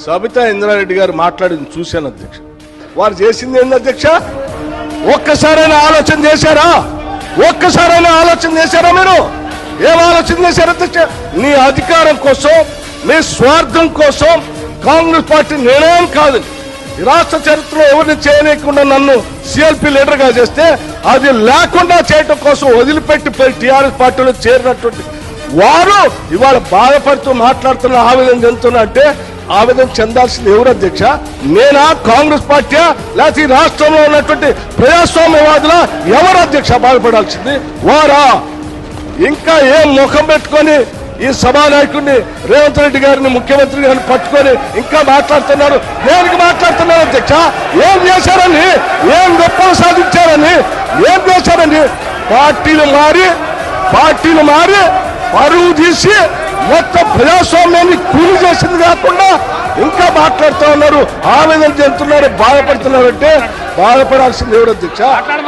సబితా ఇంద్రారెడ్డి గారు మాట్లాడింది చూశాను అధ్యక్ష. వారు చేసింది ఏంది అధ్యక్ష? ఒక్కసారైనా ఆలోచన చేశారా? ఒక్కసారైనా ఆలోచన చేశారా? మీరు ఏం ఆలోచన చేశారు అధ్యక్ష? నీ అధికారం కోసం, నీ స్వార్థం కోసం కాంగ్రెస్ పార్టీ నిర్ణయం కాదు. ఈ రాష్ట్ర చరిత్రలో ఎవరిని చేయలేకుండా నన్ను సిఎల్పి లీడర్ గా చేస్తే అది లేకుండా చేయటం కోసం వదిలిపెట్టి టీఆర్ఎస్ పార్టీలో చేరినటువంటి వారు ఇవాళ బాధపడుతూ మాట్లాడుతున్న ఆవేదన చెందుతున్నా అంటే ఆవేదన చెందాల్సింది ఎవరు అధ్యక్ష? నేనా, కాంగ్రెస్ పార్టీయా, లేకపోతే ఈ రాష్ట్రంలో ఉన్నటువంటి ప్రజాస్వామ్యవాదుల? ఎవరు అధ్యక్ష బాధపడాల్సింది? వారా? ఇంకా ఏం ముఖం పెట్టుకొని ఈ సభానాయకుడిని రేవంత్ రెడ్డి గారిని, ముఖ్యమంత్రి గారిని పట్టుకొని ఇంకా మాట్లాడుతున్నారు. దేనికి మాట్లాడుతున్నారు అధ్యక్ష? ఏం చేశారని, ఏం గొప్పలు సాధించారని, ఏం చేశారని? పార్టీలు మారి పరువు తీసి మొత్తం ప్రజాస్వామ్యాన్ని కూలి చేసింది కాకుండా ఇంకా మాట్లాడుతూ ఉన్నారు, ఆవేదన చెందుతున్నారు, బాధపడుతున్నారు. అంటే బాధపడాల్సింది ఎవరు అధ్యక్ష?